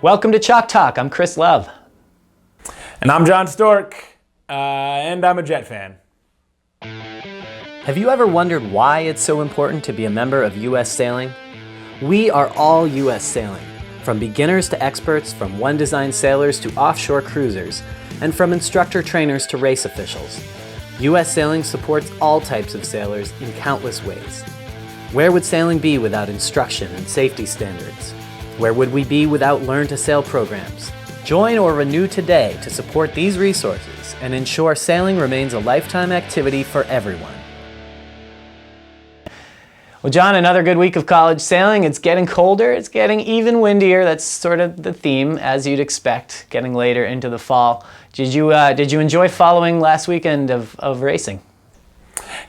Welcome to Chalk Talk. I'm Chris Love. And I'm John Stork, and I'm a Jet fan. Have you ever wondered why it's so important to be a member of U.S. Sailing? We are all U.S. Sailing, from beginners to experts, from one-design sailors to offshore cruisers, and from instructor trainers to race officials. U.S. Sailing supports all types of sailors in countless ways. Where would sailing be without instruction and safety standards? Where would we be without Learn to Sail programs? Join or renew today to support these resources and ensure sailing remains a lifetime activity for everyone. Well, John, another good week of college sailing. It's getting colder, it's getting even windier. That's sort of the theme, as you'd expect, getting later into the fall. Did you enjoy following last weekend of racing?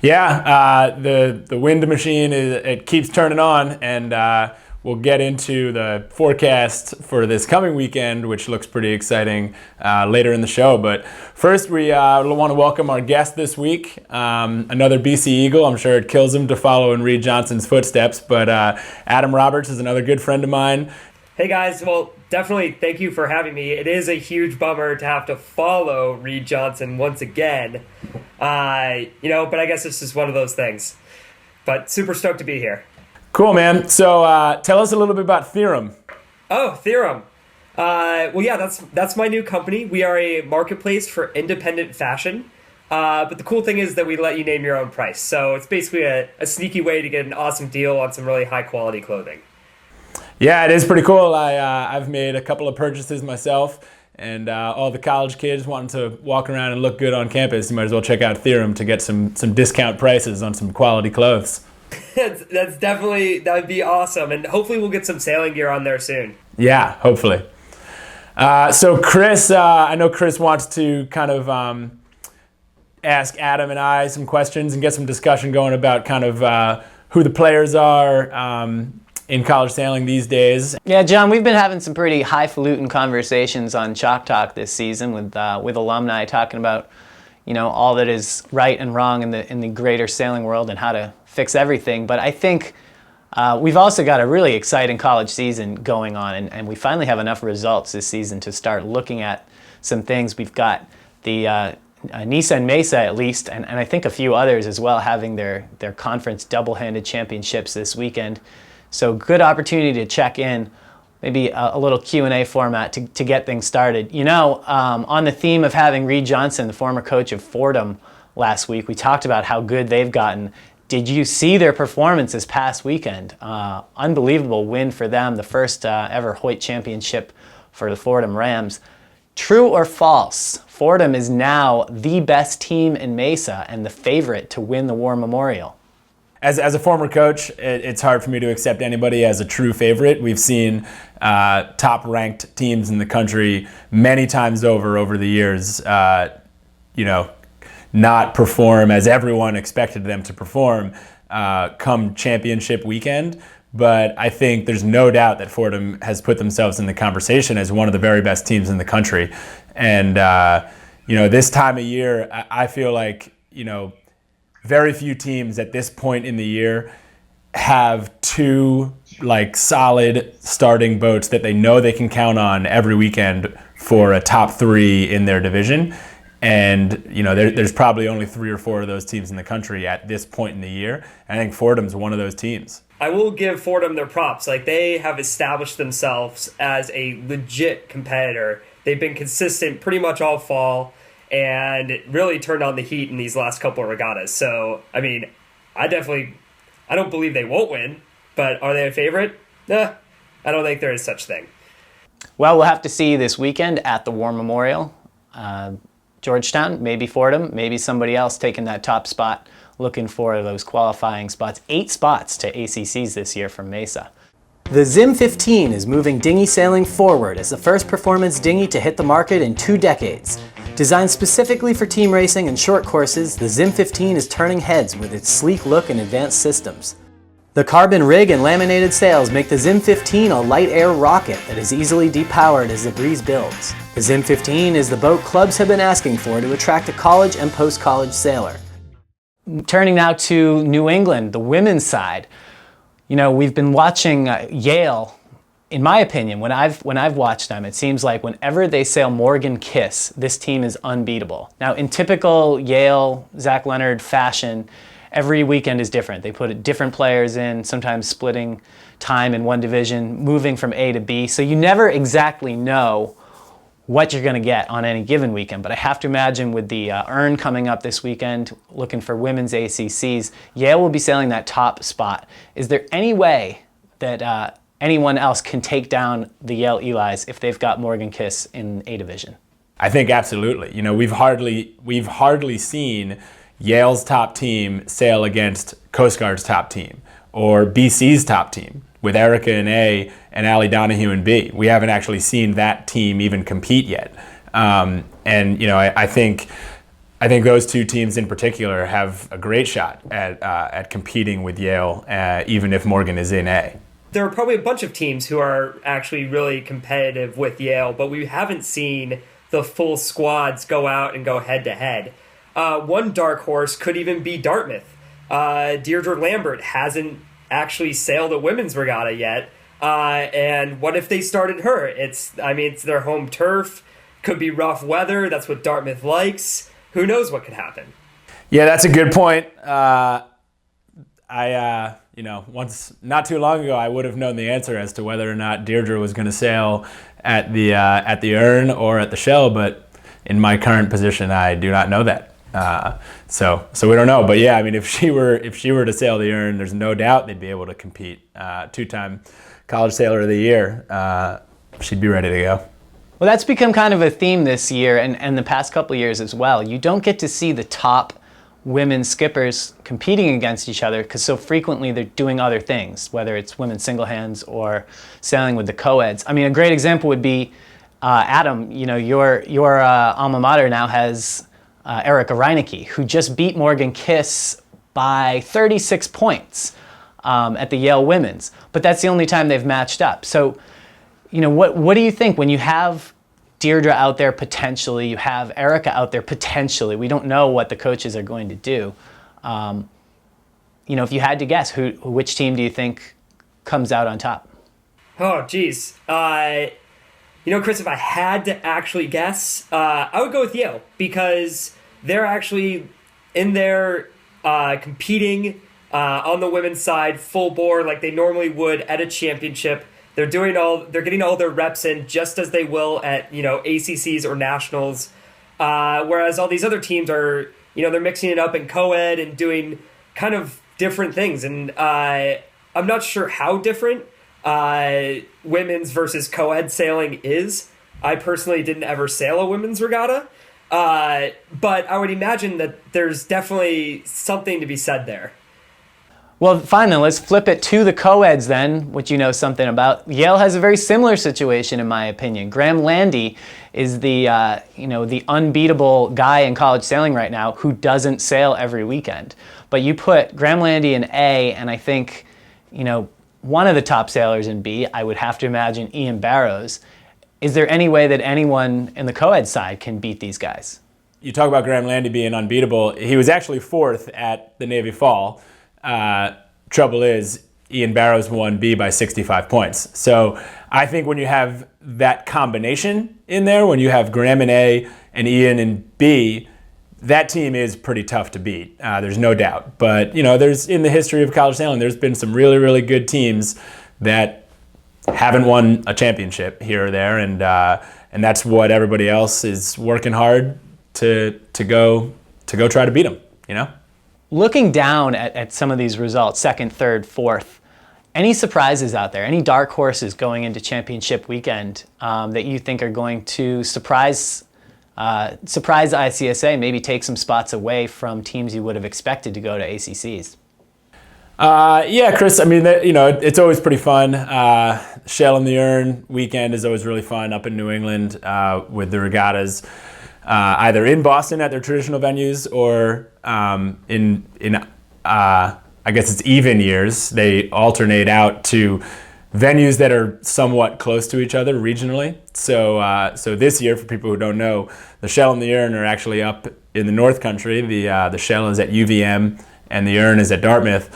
Yeah, the wind machine, it keeps turning on, and we'll get into the forecast for this coming weekend, which looks pretty exciting later in the show. But first, we want to welcome our guest this week, another BC Eagle. I'm sure it kills him to follow in Reed Johnson's footsteps, but Adam Roberts is another good friend of mine. Hey guys, well, definitely thank you for having me. It is a huge bummer to have to follow Reed Johnson once again, but I guess it's just one of those things. But super stoked to be here. Cool, man. So tell us a little bit about Theorem. Oh, Theorem. That's my new company. We are a marketplace for independent fashion. But the cool thing is that we let you name your own price. So it's basically a sneaky way to get an awesome deal on some really high quality clothing. Yeah, it is pretty cool. I've made a couple of purchases myself, and all the college kids wanting to walk around and look good on campus, you might as well check out Theorem to get some discount prices on some quality clothes. That's definitely, that would be awesome, and hopefully we'll get some sailing gear on there soon. Yeah, hopefully. So Chris, I know Chris wants to kind of ask Adam and I some questions and get some discussion going about kind of who the players are in college sailing these days. Yeah, John, we've been having some pretty highfalutin conversations on Chalk Talk this season with alumni talking about, all that is right and wrong in the greater sailing world and how to fix everything. But I think we've also got a really exciting college season going on, and we finally have enough results this season to start looking at some things. We've got the NISA and Mesa, at least, and I think a few others as well, having their conference double-handed championships this weekend. So good opportunity to check in, maybe a little Q&A format to get things started. On the theme of having Reed Johnson, the former coach of Fordham, last week, we talked about how good they've gotten. Did you see their performance this past weekend? Unbelievable win for them, the first ever Hoyt championship for the Fordham Rams. True or false, Fordham is now the best team in Mesa and the favorite to win the War Memorial? As a former coach, it's hard for me to accept anybody as a true favorite. We've seen top-ranked teams in the country many times over the years, not perform as everyone expected them to perform come championship weekend. But I think there's no doubt that Fordham has put themselves in the conversation as one of the very best teams in the country. And, this time of year, I feel like, very few teams at this point in the year have two solid starting boats that they know they can count on every weekend for a top three in their division. And there's probably only 3 or 4 of those teams in the country at this point in the year. And I think Fordham's one of those teams. I will give Fordham their props. They have established themselves as a legit competitor. They've been consistent pretty much all fall, and it really turned on the heat in these last couple of regattas. So, I don't believe they won't win, but are they a favorite? Nah, I don't think there is such thing. Well, we'll have to see this weekend at the War Memorial. Georgetown, maybe Fordham, maybe somebody else taking that top spot, looking for those qualifying spots. 8 spots to ACCs this year from Mesa. The Zim 15 is moving dinghy sailing forward as the first performance dinghy to hit the market in 2 decades. Designed specifically for team racing and short courses, the Zim 15 is turning heads with its sleek look and advanced systems. The carbon rig and laminated sails make the Zim 15 a light air rocket that is easily depowered as the breeze builds. The Zim 15 is the boat clubs have been asking for to attract a college and post-college sailor. Turning now to New England, the women's side. We've been watching Yale in my opinion, when I've watched them, it seems like whenever they sail Morgan Kiss, this team is unbeatable. Now, in typical Yale, Zach Leonard fashion, every weekend is different. They put different players in, sometimes splitting time in one division, moving from A to B. So you never exactly know what you're going to get on any given weekend. But I have to imagine with the Earn coming up this weekend, looking for women's ACCs, Yale will be sailing that top spot. Is there any way that anyone else can take down the Yale Elis if they've got Morgan Kiss in A division? I think absolutely. We've hardly seen Yale's top team sail against Coast Guard's top team or BC's top team with Erica in A and Allie Donahue in B. We haven't actually seen that team even compete yet. I think those two teams in particular have a great shot at competing with Yale, even if Morgan is in A. There are probably a bunch of teams who are actually really competitive with Yale, but we haven't seen the full squads go out and go head-to-head. One dark horse could even be Dartmouth. Deirdre Lambert hasn't actually sailed a women's regatta yet. And what if they started her? It's their home turf. Could be rough weather. That's what Dartmouth likes. Who knows what could happen? Yeah, that's a good point. Once not too long ago, I would have known the answer as to whether or not Deirdre was going to sail at the Earn or at the Shell, but in my current position, I do not know that. So we don't know. But yeah, if she were to sail the Earn, there's no doubt they'd be able to compete. Two-time College Sailor of the Year. She'd be ready to go. Well, that's become kind of a theme this year and the past couple of years as well. You don't get to see the top women skippers competing against each other because so frequently they're doing other things, whether it's women's single hands or sailing with the co-eds. A great example would be Adam. Your alma mater now has Erica Reinecke, who just beat Morgan Kiss by 36 points at the Yale Women's. But that's the only time they've matched up. So, what do you think when you have Deirdre out there potentially, you have Erica out there potentially? We don't know what the coaches are going to do. If you had to guess, which team do you think comes out on top? Oh, geez. Chris, if I had to actually guess, I would go with Yale because they're actually in there competing on the women's side full bore like they normally would at a championship. They're getting all their reps in just as they will at ACCs or nationals, whereas all these other teams are they're mixing it up in co-ed and doing kind of different things, and I'm not sure how different women's versus co-ed sailing is. I personally didn't ever sail a women's regatta, but I would imagine that there's definitely something to be said there. Well, fine then, let's flip it to the co-eds then, which you know something about. Yale has a very similar situation in my opinion. Graham Landy is the unbeatable guy in college sailing right now who doesn't sail every weekend. But you put Graham Landy in A, and I think, one of the top sailors in B, I would have to imagine Ian Barrows. Is there any way that anyone in the co-ed side can beat these guys? You talk about Graham Landy being unbeatable. He was actually fourth at the Navy Fall. Trouble is, Ian Barrows won B by 65 points. So I think when you have that combination in there, when you have Graham in A and Ian in B, that team is pretty tough to beat. There's no doubt. But, there's in the history of college sailing, there's been some really, really good teams that haven't won a championship here or there, and that's what everybody else is working hard to go try to beat them, Looking down at some of these results, second, third, fourth, any surprises out there? Any dark horses going into championship weekend that you think are going to surprise ICSA, maybe take some spots away from teams you would have expected to go to ACCs? Yeah, Chris, it's always pretty fun. Shell and the Earn weekend is always really fun up in New England with the regattas. Either in Boston at their traditional venues or in I guess it's even years. They alternate out to venues that are somewhat close to each other regionally. So this year, for people who don't know, the Shell and the Earn are actually up in the North Country. The Shell is at UVM and the Earn is at Dartmouth.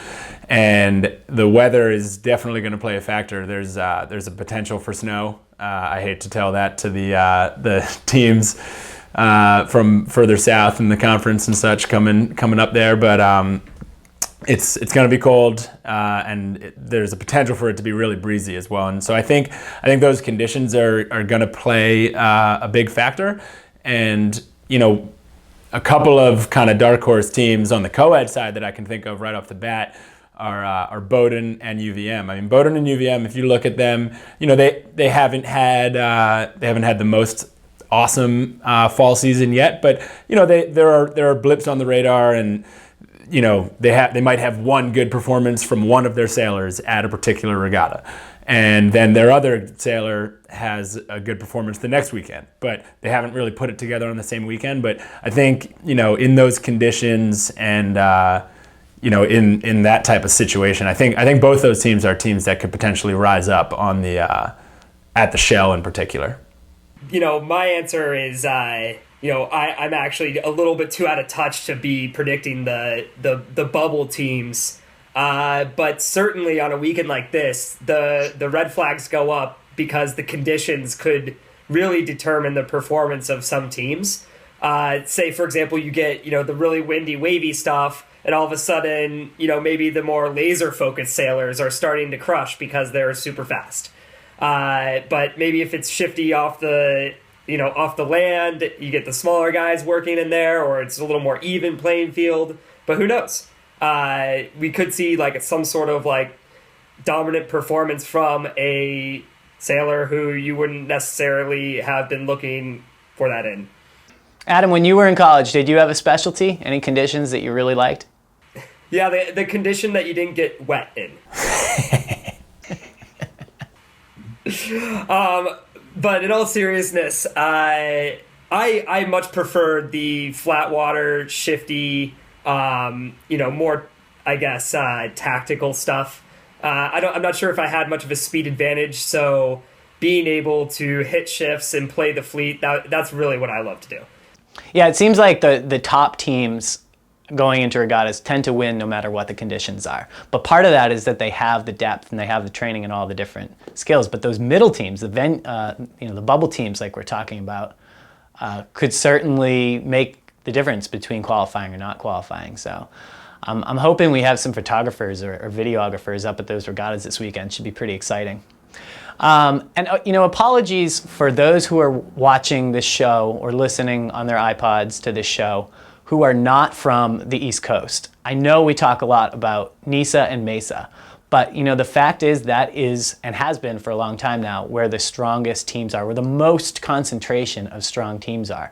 And the weather is definitely going to play a factor. There's a potential for snow. I hate to tell that to the teams from further south in the conference and such coming up there, but it's going to be cold, and there's a potential for it to be really breezy as well. And so I think those conditions are going to play a big factor. And a couple of kind of dark horse teams on the co-ed side that I can think of right off the bat are Bowdoin and UVM. I mean, Bowdoin and UVM, if you look at them, they haven't had the most awesome fall season yet, but there are blips on the radar, and they might have one good performance from one of their sailors at a particular regatta, and then their other sailor has a good performance the next weekend, but they haven't really put it together on the same weekend. But I think in those conditions and in that type of situation, I think both those teams are teams that could potentially rise up on the at the Shell in particular. My answer is I'm actually a little bit too out of touch to be predicting the bubble teams. But certainly on a weekend like this, the red flags go up because the conditions could really determine the performance of some teams. Say, for example, you get, the really windy, wavy stuff, and all of a sudden, maybe the more laser-focused sailors are starting to crush because they're super fast. But maybe if it's shifty off the land, you get the smaller guys working in there, or it's a little more even playing field. But who knows? We could see some sort of dominant performance from a sailor who you wouldn't necessarily have been looking for that in. Adam, when you were in college, did you have a specialty? Any conditions that you really liked? Yeah, the condition that you didn't get wet in. But in all seriousness, I much preferred the flat water, shifty, more, I guess, tactical stuff. I'm not sure if I had much of a speed advantage, so being able to hit shifts and play the fleet, that's really what I love to do. Yeah, it seems like the top teams going into regattas tend to win no matter what the conditions are. But part of that is that they have the depth and they have the training and all the different skills. But those middle teams, the bubble teams like we're talking about, could certainly make the difference between qualifying or not qualifying. So I'm hoping we have some photographers or videographers up at those regattas this weekend. Should be pretty exciting. Apologies for those who are watching this show or listening on their iPods to this show who are not from the East Coast. I know we talk a lot about NISA and MESA, but the fact is that is, and has been for a long time now, where the strongest teams are, where the most concentration of strong teams are.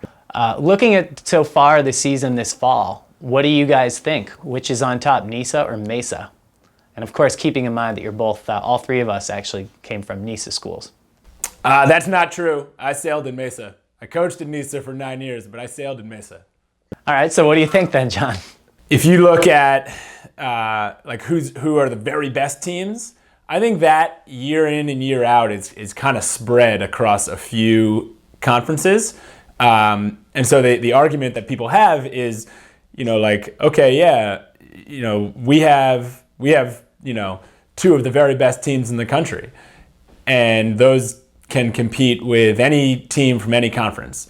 Looking at so far the season this fall, what do you guys think? Which is on top, NISA or MESA? And of course, keeping in mind that you're both, all three of us actually came from NISA schools. That's not true. I sailed in MESA. I coached in NISA for 9 years, but I sailed in MESA. All right, so what do you think then, John? If you look at who are the very best teams, I think that year in and year out is kind of spread across a few conferences. And so the argument that people have is, okay, yeah, we have two of the very best teams in the country, and those can compete with any team from any conference.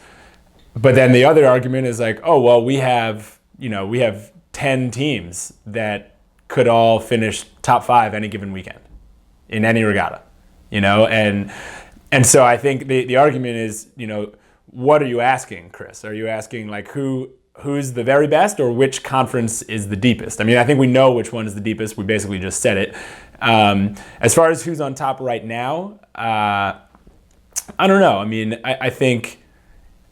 But then the other argument is we have 10 teams that could all finish top 5 any given weekend in any regatta, and so I think the argument is, what are you asking, Chris? Are you asking who's the very best, or which conference is the deepest? I mean, I think we know which one is the deepest. We basically just said it. As far as who's on top right now, I don't know. I mean, I think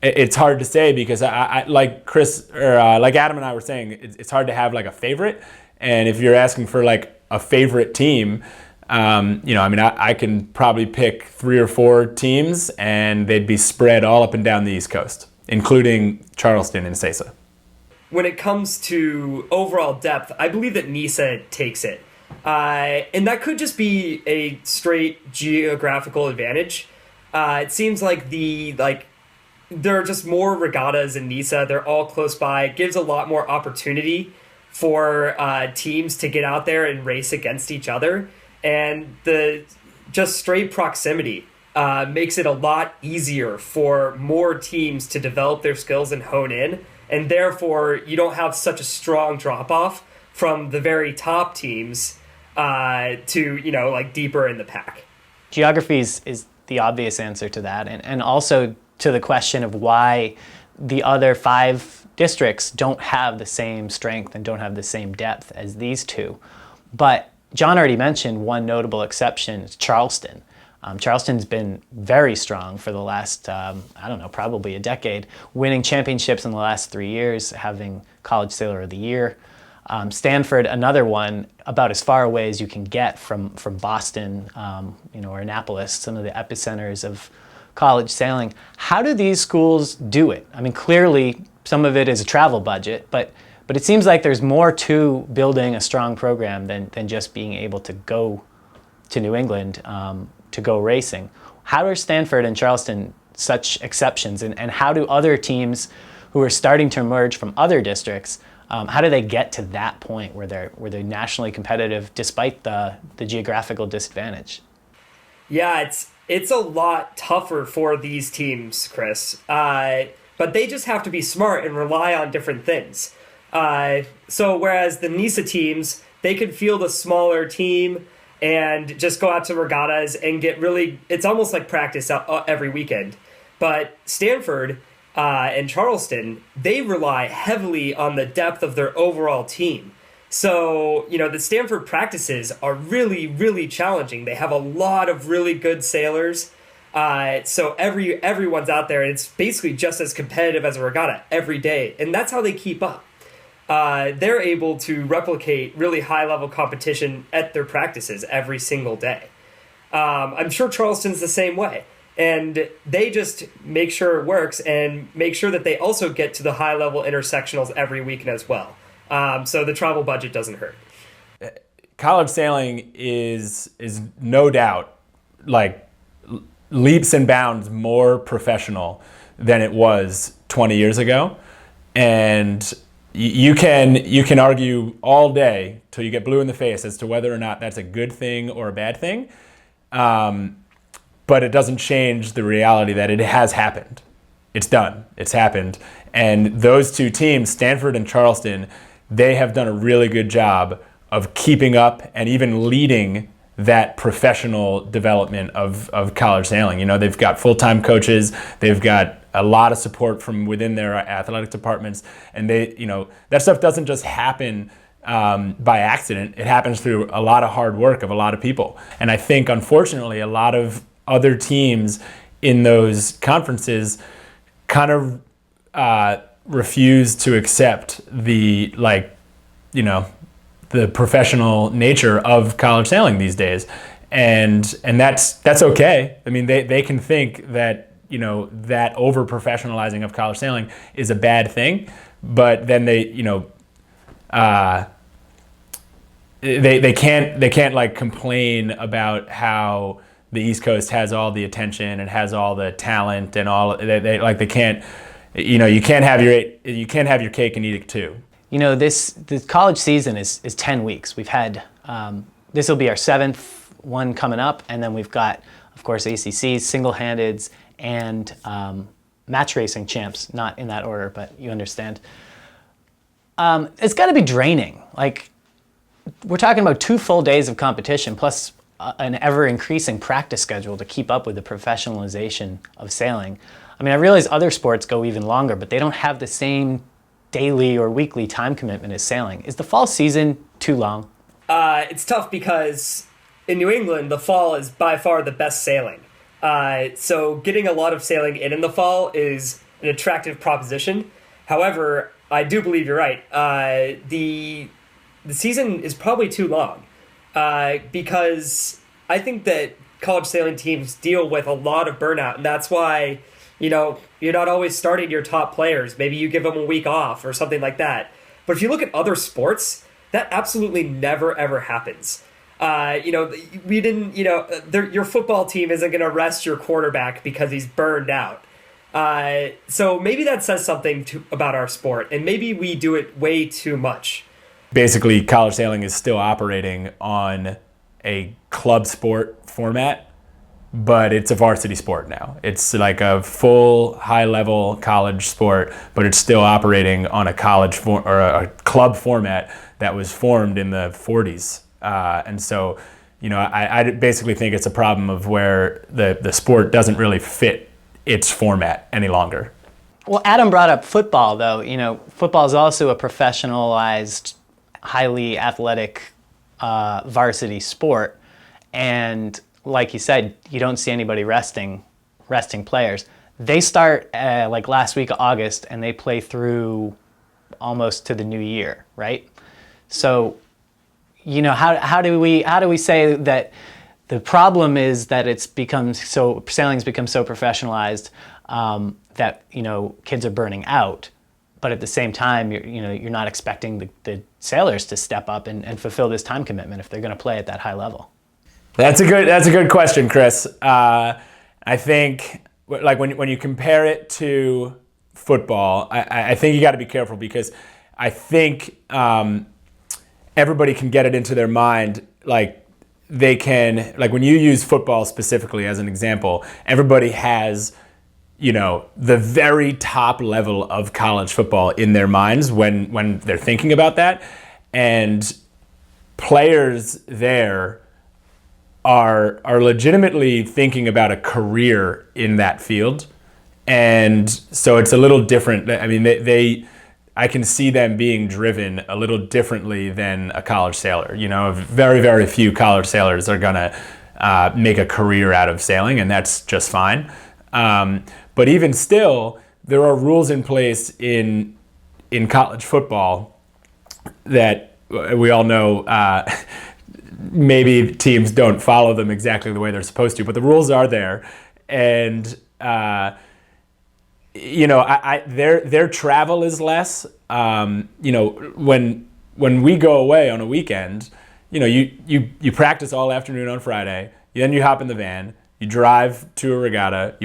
it's hard to say because I like Chris or like Adam and I were saying, it's hard to have a favorite. And if you're asking for a favorite team, I can probably pick 3 or 4 teams, and they'd be spread all up and down the East Coast, including Charleston and ICSA. When it comes to overall depth, I believe that NISA takes it. And that could just be a straight geographical advantage. It seems like there are just more regattas in NISA. They're all close by. It gives a lot more opportunity for teams to get out there and race against each other. And the just straight proximity makes it a lot easier for more teams to develop their skills and hone in. And therefore, you don't have such a strong drop-off from the very top teams to, like deeper in the pack. Geography is the obvious answer to that. And also to the question of why the other 5 districts don't have the same strength and don't have the same depth as these two. But John already mentioned one notable exception, is Charleston. Charleston's been very strong for the last, probably a decade, winning championships in the last 3 years, having College Sailor of the Year. Stanford, another one, about as far away as you can get from Boston, or Annapolis, some of the epicenters of college sailing. How do these schools do it? I mean, clearly some of it is a travel budget, but it seems like there's more to building a strong program than just being able to go to New England to go racing. How are Stanford and Charleston such exceptions, and how do other teams who are starting to emerge from other districts, how do they get to that point where they're nationally competitive despite the geographical disadvantage? Yeah, it's a lot tougher for these teams, Chris. But they just have to be smart and rely on different things. So whereas the NISA teams, they could field a smaller team and just go out to regattas and get really, it's almost like practice every weekend. But Stanford and Charleston, they rely heavily on the depth of their overall team. So, the Stanford practices are really, really challenging. They have a lot of really good sailors. So everyone's out there, and it's basically just as competitive as a regatta every day. And that's how they keep up. They're able to replicate really high-level competition at their practices every single day. I'm sure Charleston's the same way. And they just make sure it works and make sure that they also get to the high-level intersectionals every weekend as well. So the travel budget doesn't hurt. College sailing is no doubt like leaps and bounds more professional than it was 20 years ago. And you can argue all day till you get blue in the face as to whether or not that's a good thing or a bad thing. But it doesn't change the reality that it has happened. It's done. It's happened. And those two teams, Stanford and Charleston, they have done a really good job of keeping up and even leading that professional development of college sailing. They've got full-time coaches, they've got a lot of support from within their athletic departments, and that stuff doesn't just happen by accident. It happens through a lot of hard work of a lot of people. And I think, unfortunately, a lot of other teams in those conferences kind of refuse to accept the professional nature of college sailing these days, and that's okay. I mean, they can think that that over professionalizing of college sailing is a bad thing, but then they can't like complain about how the East Coast has all the attention and has all the talent and all. They can't. You can't have your cake and eat it too. The college season is 10 weeks. We've had, this will be our 7th one coming up, and then we've got, of course, ACCs, single-handeds, and match racing champs, not in that order, but you understand. It's got to be draining. Like, we're talking about 2 full days of competition, plus an ever-increasing practice schedule to keep up with the professionalization of sailing. I mean, I realize other sports go even longer, but they don't have the same daily or weekly time commitment as sailing. Is the fall season too long? It's tough because in New England, the fall is by far the best sailing. So getting a lot of sailing in the fall is an attractive proposition. However, I do believe you're right. The season is probably too long because I think that college sailing teams deal with a lot of burnout, and that's why you're not always starting your top players. Maybe you give them a week off or something like that. But if you look at other sports, that absolutely never, ever happens. We didn't, your football team isn't going to rest your quarterback because he's burned out. So maybe that says something about our sport, and maybe we do it way too much. basically college sailing is still operating on a club sport format, but it's a varsity sport now. It's like a full high-level college sport, but it's still operating on a or a club format that was formed in the 40s. And so, I basically think it's a problem of where the sport doesn't really fit its format any longer. Well, Adam brought up football, though. Football is also a professionalized, highly athletic varsity sport, and like you said, you don't see anybody resting players. They start like last week of August, and they play through almost to the new year, right? So, how do we say that the problem is that sailing's become so professionalized that kids are burning out, but at the same time you're not expecting the sailors to step up and fulfill this time commitment if they're going to play at that high level. That's a good question, Chris. I think like when you compare it to football, I think you got to be careful, because I think everybody can get it into their mind, like they can, like when you use football specifically as an example, everybody has the very top level of college football in their minds when they're thinking about that, and players there are legitimately thinking about a career in that field. And so it's a little different. I mean, I can see them being driven a little differently than a college sailor. Very, very few college sailors are going to make a career out of sailing, and that's just fine. But even still, there are rules in place in college football that we all know maybe teams don't follow them exactly the way they're supposed to, but the rules are there. And their travel is less. When we go away on a weekend, you practice all afternoon on Friday, then you hop in the van, you drive to a regatta,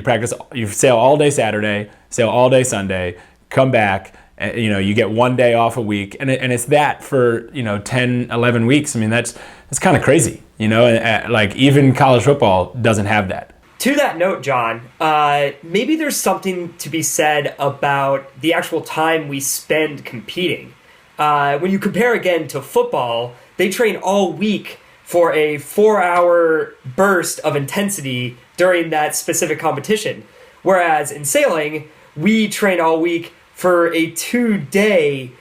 you sail all day Saturday, sail all day Sunday, come back, and, you get one day off a week, and it's that for 10, 11 weeks. I mean, that's kind of crazy, like even college football doesn't have that. To that note, John, maybe there's something to be said about the actual time we spend competing. When you compare again to football, they train all week for a 4-hour burst of intensity during that specific competition. Whereas in sailing, we train all week for a 2-day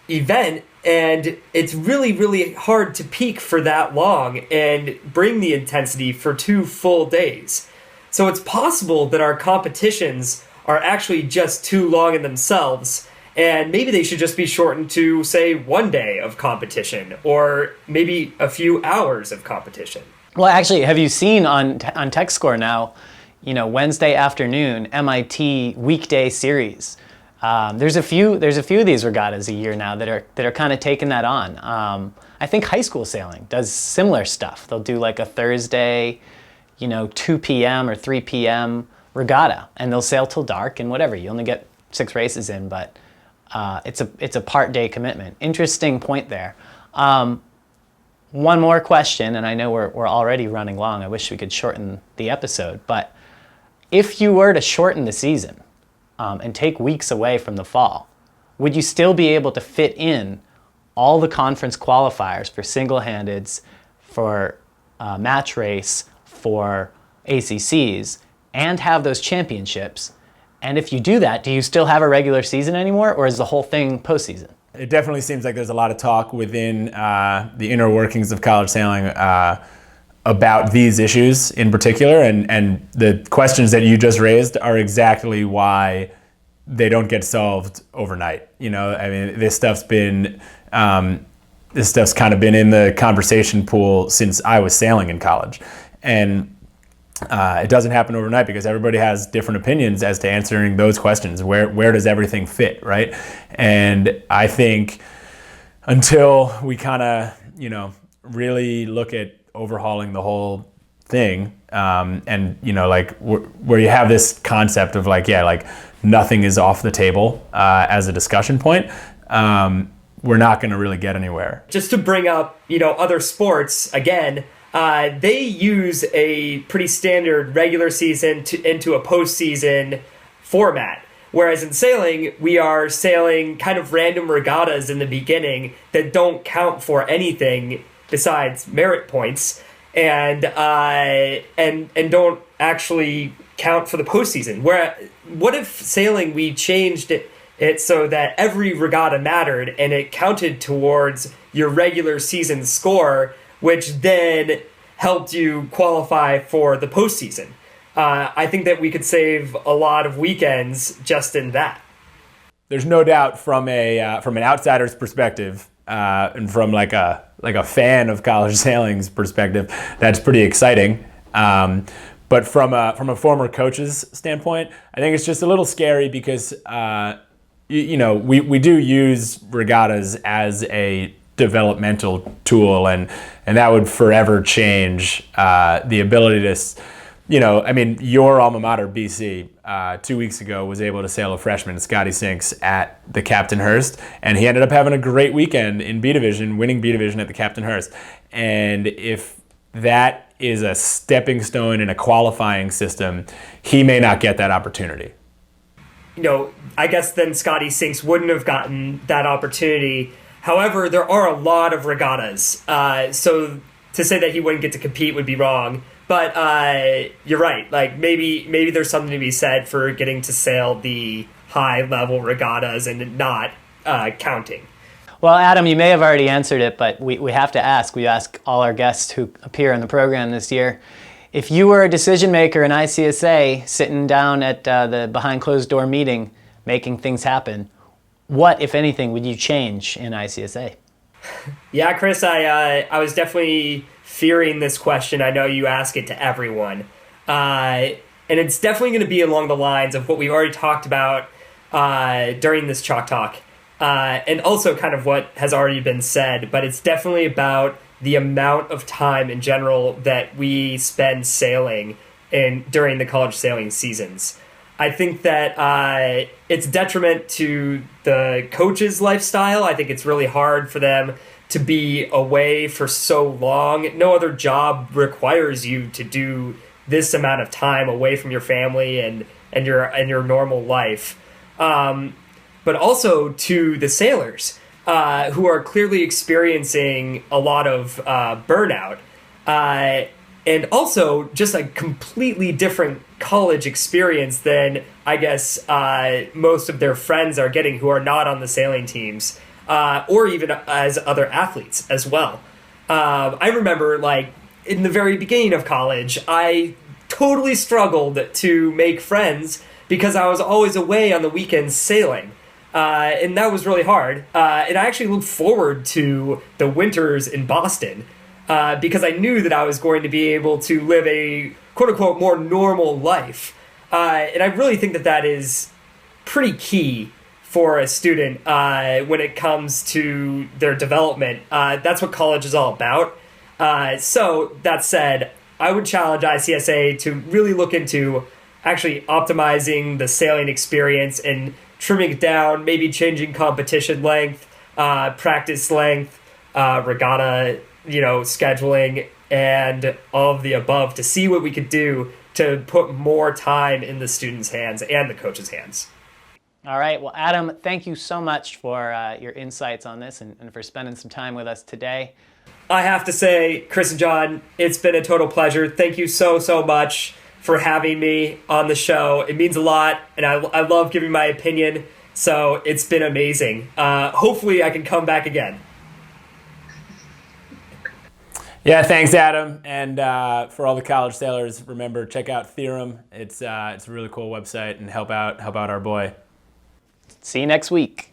event, and it's really, really hard to peak for that long and bring the intensity for 2 full days. So it's possible that our competitions are actually just too long in themselves, and maybe they should just be shortened to, say, 1 day of competition, or maybe a few hours of competition. Well, actually, have you seen on TechScore now, Wednesday afternoon, MIT weekday series? There's a few of these regattas a year now that are kind of taking that on. I think high school sailing does similar stuff. They'll do like a Thursday, 2 p.m. or 3 p.m. regatta, and they'll sail till dark and whatever. You only get 6 races in, but it's a part-day commitment. Interesting point there. One more question, and I know we're already running long. I wish we could shorten the episode, but if you were to shorten the season and take weeks away from the fall, would you still be able to fit in all the conference qualifiers for single-handeds, for match race, for ACCs, and have those championships? And if you do that, do you still have a regular season anymore, or is the whole thing postseason? It definitely seems like there's a lot of talk within the inner workings of college sailing about these issues in particular, and the questions that you just raised are exactly why they don't get solved overnight. I mean, this stuff's kind of been in the conversation pool since I was sailing in college, and it doesn't happen overnight because everybody has different opinions as to answering those questions. Where does everything fit, right? And I think until we kind of, really look at overhauling the whole thing, and where you have this concept of nothing is off the table as a discussion point, we're not going to really get anywhere. Just to bring up, other sports again, they use a pretty standard regular season into a postseason format. Whereas in sailing, we are sailing kind of random regattas in the beginning that don't count for anything besides merit points, and don't actually count for the postseason. What if sailing, we changed it so that every regatta mattered and it counted towards your regular season score, which then helped you qualify for the postseason? I think that we could save a lot of weekends just in that. There's no doubt from an outsider's perspective, and from like a fan of college sailing's perspective, that's pretty exciting. But from a former coach's standpoint, I think it's just a little scary because we do use regattas as a developmental tool, and that would forever change the ability to. Your alma mater, BC, 2 weeks ago was able to sail a freshman, Scotty Sinks, at the Captain Hurst, and he ended up having a great weekend in B Division, winning B Division at the Captain Hurst. And if that is a stepping stone in a qualifying system, he may not get that opportunity. I guess then Scotty Sinks wouldn't have gotten that opportunity. However, there are a lot of regattas, so to say that he wouldn't get to compete would be wrong. But you're right. Like maybe there's something to be said for getting to sail the high-level regattas and not counting. Well, Adam, you may have already answered it, but we have to ask. We ask all our guests who appear in the program this year. If you were a decision maker in ICSA sitting down at the behind closed door meeting making things happen, what, if anything, would you change in ICSA? Yeah, Chris, I was definitely fearing this question. I know you ask it to everyone. And it's definitely going to be along the lines of what we've already talked about during this Chalk Talk. And also kind of what has already been said, but it's definitely about the amount of time in general that we spend sailing during the college sailing seasons. I think that it's detriment to the coach's lifestyle. I think it's really hard for them to be away for so long. No other job requires you to do this amount of time away from your family and your normal life. But also to the sailors who are clearly experiencing a lot of burnout. And also just a completely different college experience than, I guess, most of their friends are getting who are not on the sailing teams, or even as other athletes as well. I remember, in the very beginning of college, I totally struggled to make friends because I was always away on the weekends sailing. And that was really hard. And I actually looked forward to the winters in Boston, because I knew that I was going to be able to live a quote-unquote more normal life. And I really think that is pretty key for a student when it comes to their development. That's what college is all about. So that said, I would challenge ICSA to really look into actually optimizing the sailing experience and trimming it down, maybe changing competition length, practice length, regatta scheduling, and all of the above to see what we could do to put more time in the students' hands and the coaches' hands. All right. Well, Adam, thank you so much for your insights on this and for spending some time with us today. I have to say, Chris and John, it's been a total pleasure. Thank you so much for having me on the show. It means a lot, and I love giving my opinion, so it's been amazing. Hopefully I can come back again. Yeah, thanks, Adam. And for all the college sailors, remember, check out Theorem. It's a really cool website, and help out our boy. See you next week.